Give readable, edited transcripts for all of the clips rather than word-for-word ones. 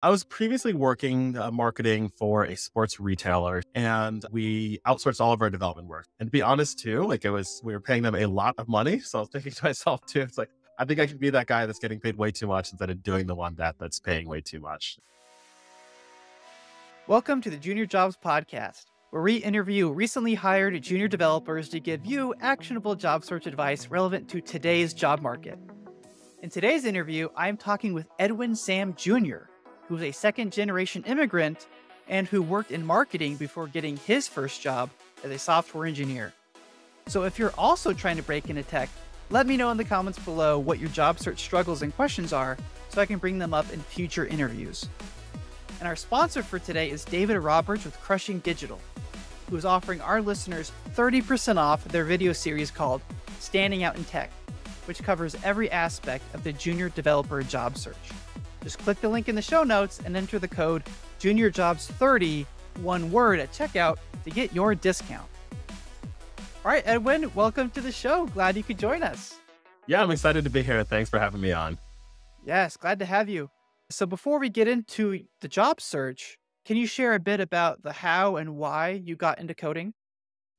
I was previously working marketing for a sports retailer, and we outsourced all of our development work. And to be honest, too, we were paying them a lot of money. So I was thinking to myself, too, it's like, I think I could be that guy that's getting paid way too much instead of doing the one that's paying way too much. Welcome to the Junior Jobs Podcast, where we interview recently hired junior developers to give you actionable job search advice relevant to today's job market. In today's interview, I'm talking with Edwin Sam Jr., who's a second-generation immigrant and who worked in marketing before getting his first job as a software engineer. So if you're also trying to break into tech, let me know in the comments below what your job search struggles and questions are so I can bring them up in future interviews. And our sponsor for today is David Roberts with Crushing Digital, who is offering our listeners 30% off their video series called Standing Out in Tech, which covers every aspect of the junior developer job search. Just click the link in the show notes and enter the code JuniorJobs30, one word, at checkout to get your discount. All right, Edwin, welcome to the show. Glad you could join us. Yeah, I'm excited to be here. Thanks for having me on. Yes, glad to have you. So before we get into the job search, can you share a bit about the how and why you got into coding?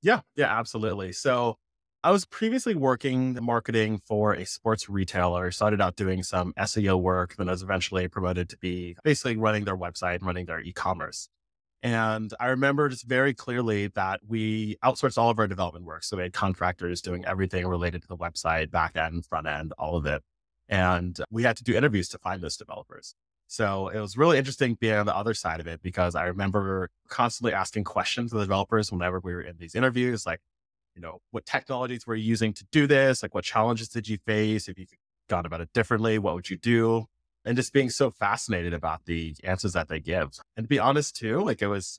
Yeah, absolutely. So I was previously working marketing for a sports retailer, started out doing some SEO work, then I was eventually promoted to be basically running their website and running their e-commerce. And I remember just very clearly that we outsourced all of our development work. So we had contractors doing everything related to the website, back end, front end, all of it. And we had to do interviews to find those developers. So it was really interesting being on the other side of it because I remember constantly asking questions to the developers whenever we were in these interviews, like, what technologies were you using to do this? Like, what challenges did you face? If you gone about it differently, what would you do? And just being so fascinated about the answers that they give. And to be honest, too,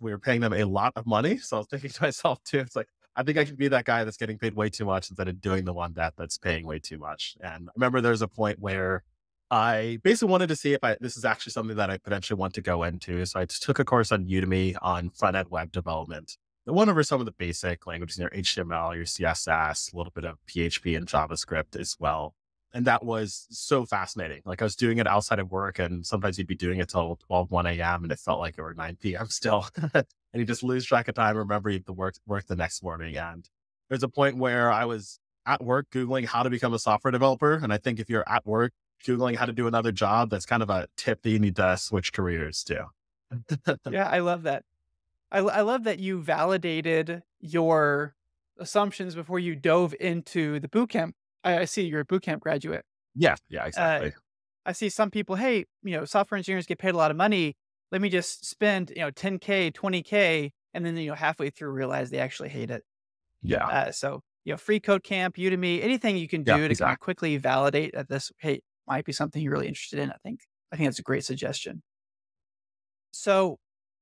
we were paying them a lot of money. So I was thinking to myself, too, it's like, I think I could be that guy that's getting paid way too much instead of doing the one that's paying way too much. And I remember there's a point where I basically wanted to see if this is actually something that I potentially want to go into. So I just took a course on Udemy on front-end web development. I went over some of the basic languages, your HTML, your CSS, a little bit of PHP and JavaScript as well. And that was so fascinating. Like I was doing it outside of work and sometimes you'd be doing it till 1 a.m. and it felt like it were 9 p.m. still. And you just lose track of time. Remember you have to work the next morning. And there's a point where I was at work Googling how to become a software developer. And I think if you're at work Googling how to do another job, that's kind of a tip that you need to switch careers to. Yeah, I love that. I love that you validated your assumptions before you dove into the boot camp. I see you're a boot camp graduate. Yeah, Uh, exactly. I see some people, hey, software engineers get paid a lot of money. Let me just spend, 10K, 20K, and then, halfway through realize they actually hate it. Yeah, So, free code camp, Udemy, anything you can yeah, do to kind of exactly. quickly validate that this, hey, might be something you're really interested in. I think that's a great suggestion. So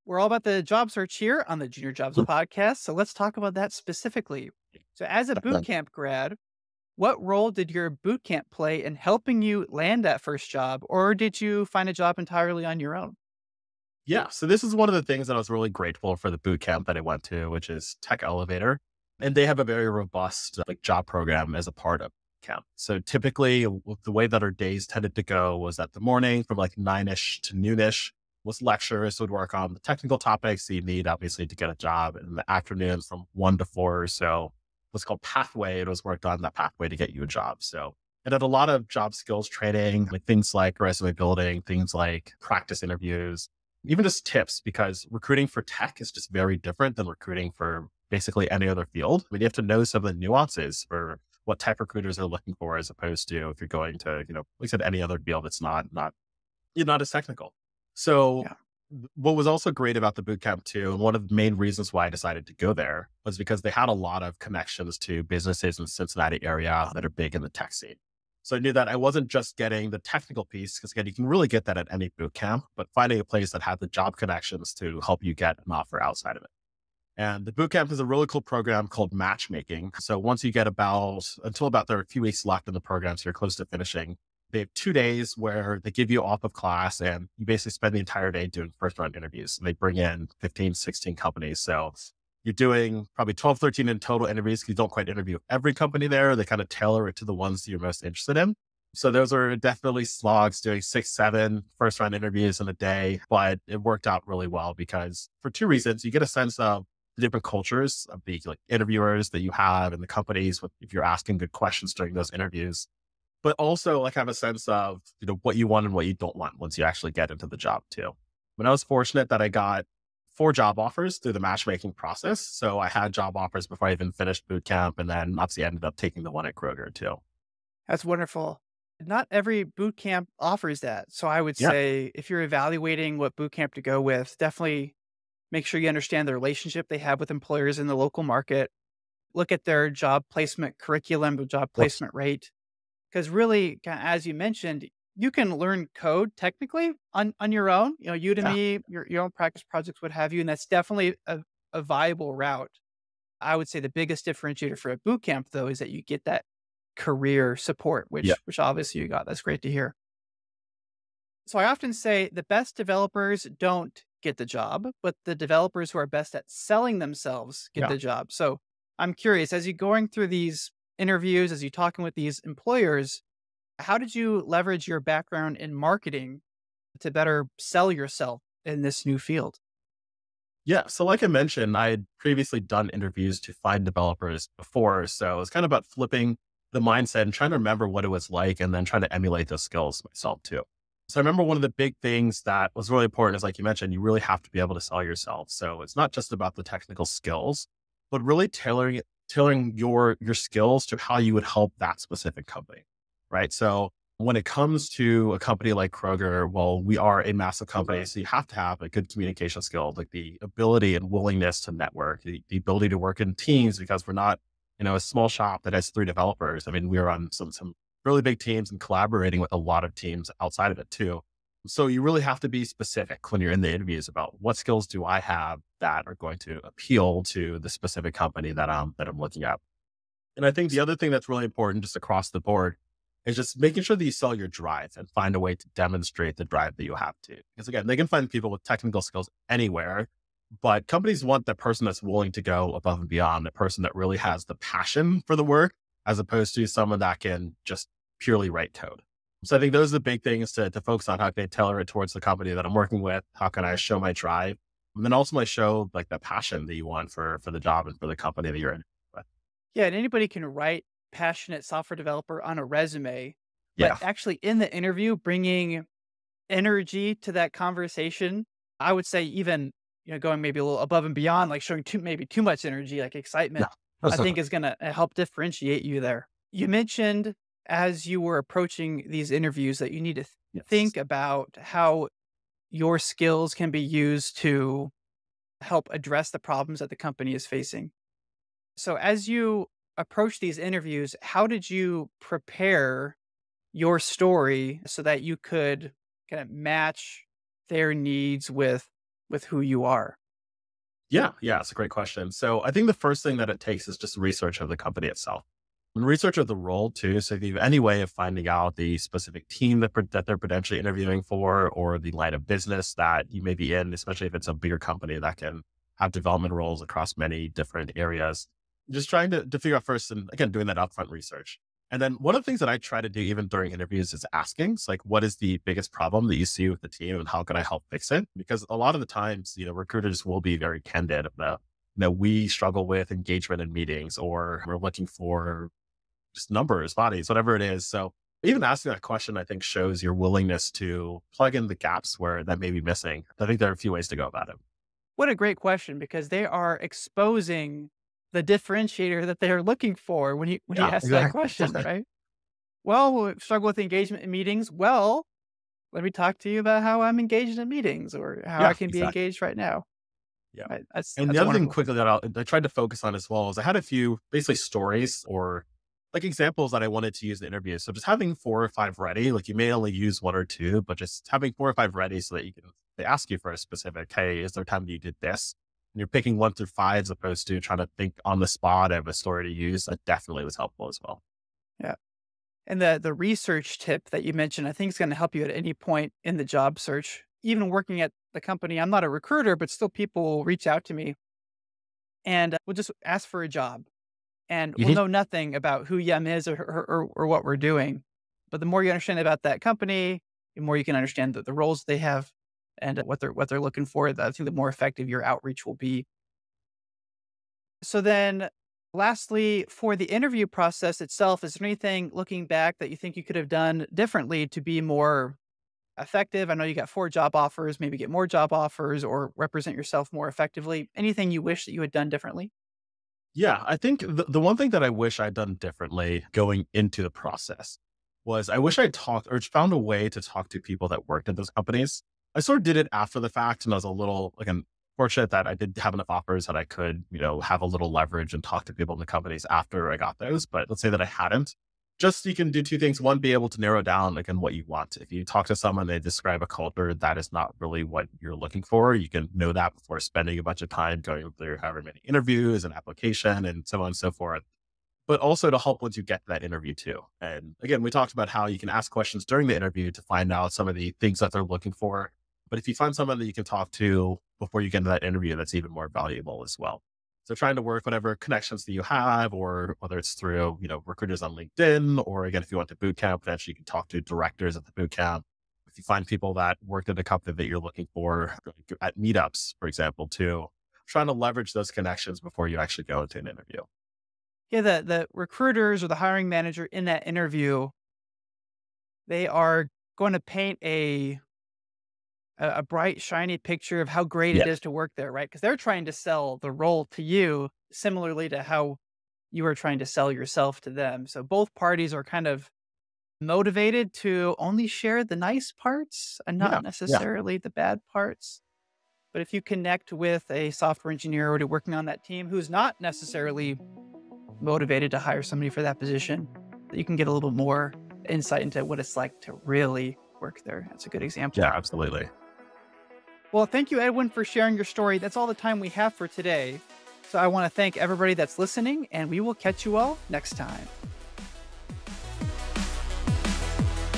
we're all about the job search here on the Junior Jobs Podcast. So let's talk about that specifically. So as a boot camp grad, what role did your boot camp play in helping you land that first job, or did you find a job entirely on your own? Yeah. So this is one of the things that I was really grateful for the boot camp that I went to, which is Tech Elevator. And they have a very robust job program as a part of camp. So typically the way that our days tended to go was that the morning from like 9ish to noonish was lectures, would work on the technical topics that you need obviously to get a job. And in the afternoons from 1 to 4 or so, what's called pathway. It was worked on that pathway to get you a job. So it had a lot of job skills training, like things like resume building, things like practice interviews, even just tips, because recruiting for tech is just very different than recruiting for basically any other field. I mean, you have to know some of the nuances for what tech recruiters are looking for, as opposed to if you're going to, like I said, any other field that's you're not as technical. So Yeah. what was also great about the bootcamp too, and one of the main reasons why I decided to go there was because they had a lot of connections to businesses in the Cincinnati area that are big in the tech scene. So I knew that I wasn't just getting the technical piece, because again, you can really get that at any boot camp, but finding a place that had the job connections to help you get an offer outside of it. And the bootcamp is a really cool program called matchmaking. So once you get until about there are a few weeks left in the program, so you're close to finishing, they have 2 days where they give you off of class and you basically spend the entire day doing first round interviews. And they bring in 15, 16 companies. So you're doing probably 12, 13 in total interviews, because you don't quite interview every company there. They kind of tailor it to the ones that you're most interested in. So those are definitely slogs doing 6, 7 first round interviews in a day, but it worked out really well because for two reasons, you get a sense of the different cultures of the like interviewers that you have and the companies if you're asking good questions during those interviews, but also like have a sense of, what you want and what you don't want once you actually get into the job too. When I was fortunate that I got 4 job offers through the matchmaking process. So I had job offers before I even finished boot camp and then obviously ended up taking the one at Kroger too. That's wonderful. Not every boot camp offers that. So I would Yeah. say if you're evaluating what boot camp to go with, definitely make sure you understand the relationship they have with employers in the local market. Look at their job placement curriculum, the job Whoops. placement rate. Because really, as you mentioned, you can learn code technically on your own, Yeah. Udemy, your own practice projects, what have you. And that's definitely a viable route. I would say the biggest differentiator for a boot camp, though, is that you get that career support, Yeah. which obviously you got. That's great to hear. So I often say the best developers don't get the job, but the developers who are best at selling themselves get Yeah. the job. So I'm curious, as you're going through these interviews, as you're talking with these employers, how did you leverage your background in marketing to better sell yourself in this new field? Yeah. So, like I mentioned, I had previously done interviews to find developers before. So, it was kind of about flipping the mindset and trying to remember what it was like and then trying to emulate those skills myself too. So, I remember one of the big things that was really important is, like you mentioned, you really have to be able to sell yourself. So, it's not just about the technical skills, but really tailoring your skills to how you would help that specific company. Right. So, when it comes to a company like Kroger, well, we are a massive company, so you have to have a good communication skill, like the ability and willingness to network, the ability to work in teams because we're not, a small shop that has 3 developers. I mean, we're on some really big teams and collaborating with a lot of teams outside of it too. So you really have to be specific when you're in the interviews about what skills do I have that are going to appeal to the specific company that I'm looking at. And I think the other thing that's really important just across the board is just making sure that you sell your drive and find a way to demonstrate the drive that you have to. Because again, they can find people with technical skills anywhere, but companies want the person that's willing to go above and beyond, the person that really has the passion for the work, as opposed to someone that can just purely write code. So I think those are the big things to focus on. How can I tailor it towards the company that I'm working with? How can I show my drive? And then ultimately show like the passion that you want for the job and for the company that you're in with. Yeah, and anybody can write passionate software developer on a resume, but Yeah. actually in the interview, bringing energy to that conversation, I would say even, going maybe a little above and beyond, like showing maybe too much energy, like Yeah. excitement, I That's okay. think is going to help differentiate you there. You mentioned as you were approaching these interviews that you need to Yes. think about how your skills can be used to help address the problems that the company is facing. So as you approach these interviews, how did you prepare your story so that you could kind of match their needs with who you are? Yeah, yeah, it's a great question. So I think the first thing that it takes is just research of the company itself and research of the role too. So if you have any way of finding out the specific team that they're potentially interviewing for, or the line of business that you may be in, especially if it's a bigger company that can have development roles across many different areas, just trying to figure out first, and again, doing that upfront research. And then one of the things that I try to do even during interviews is asking, it's like, what is the biggest problem that you see with the team and how can I help fix it? Because a lot of the times, recruiters will be very candid about, we struggle with engagement in meetings or we're looking for just numbers, bodies, whatever it is. So even asking that question, I think shows your willingness to plug in the gaps where that may be missing. I think there are a few ways to go about it. What a great question because they are exposing the differentiator that they are looking for when you Yeah, ask that exactly. question, right? Well, we struggle with engagement in meetings. Well, let me talk to you about how I'm engaged in meetings or how I Yeah, can be exactly. engaged right now. Yeah. Right. That's And the that's other thing wonderful. quickly that I tried to focus on as well is I had a few basically stories or like examples that I wanted to use in the interview. So just having 4 or 5 ready, like you may only use 1 or 2, but just having 4 or 5 ready so that they ask you for a specific, hey, is there time that you did this? And you're picking 1 through 5 as opposed to trying to think on the spot of a story to use. That definitely was helpful as well. Yeah. And the research tip that you mentioned, I think is going to help you at any point in the job search. Even working at the company, I'm not a recruiter, but still people will reach out to me and will just ask for a job and will Mhm. know nothing about who Yem is or what we're doing. But the more you understand about that company, the more you can understand the roles they have and what they're looking for. I think the more effective your outreach will be. So then lastly, for the interview process itself, is there anything looking back that you think you could have done differently to be more effective? I know you got 4 job offers, maybe get more job offers or represent yourself more effectively. Anything you wish that you had done differently? Yeah, I think the one thing that I wish I'd done differently going into the process was I wish I'd talked or found a way to talk to people that worked at those companies. I sort of did it after the fact, and I was a little like I'm fortunate that I did have enough offers that I could, have a little leverage and talk to people in the companies after I got those. But let's say that I hadn't. Just you can do two things. One, be able to narrow down again what you want. If you talk to someone, they describe a culture that is not really what you're looking for. You can know that before spending a bunch of time going through however many interviews and application and so on and so forth. But also to help once you get to that interview too. And again, we talked about how you can ask questions during the interview to find out some of the things that they're looking for. But if you find someone that you can talk to before you get into that interview, that's even more valuable as well. So trying to work whatever connections that you have, or whether it's through, recruiters on LinkedIn, or again, if you went to boot camp, potentially you can talk to directors at the boot camp. If you find people that worked at a company that you're looking for at meetups, for example, too, trying to leverage those connections before you actually go into an interview. Yeah, the recruiters or the hiring manager in that interview, they are going to paint a bright, shiny picture of how great it Yeah. is to work there, right? Because they're trying to sell the role to you similarly to how you are trying to sell yourself to them. So both parties are kind of motivated to only share the nice parts and not Yeah. Yeah. necessarily the bad parts. But if you connect with a software engineer already working on that team who's not necessarily motivated to hire somebody for that position, you can get a little more insight into what it's like to really work there. That's a good example. Yeah, absolutely. Well, thank you, Edwin, for sharing your story. That's all the time we have for today. So I want to thank everybody that's listening, and we will catch you all next time.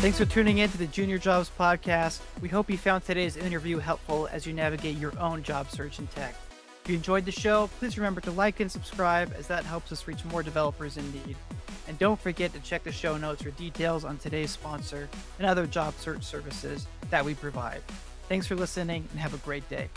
Thanks for tuning in to the Junior Jobs Podcast. We hope you found today's interview helpful as you navigate your own job search in tech. If you enjoyed the show, please remember to like and subscribe, as that helps us reach more developers in need. And don't forget to check the show notes for details on today's sponsor and other job search services that we provide. Thanks for listening and have a great day.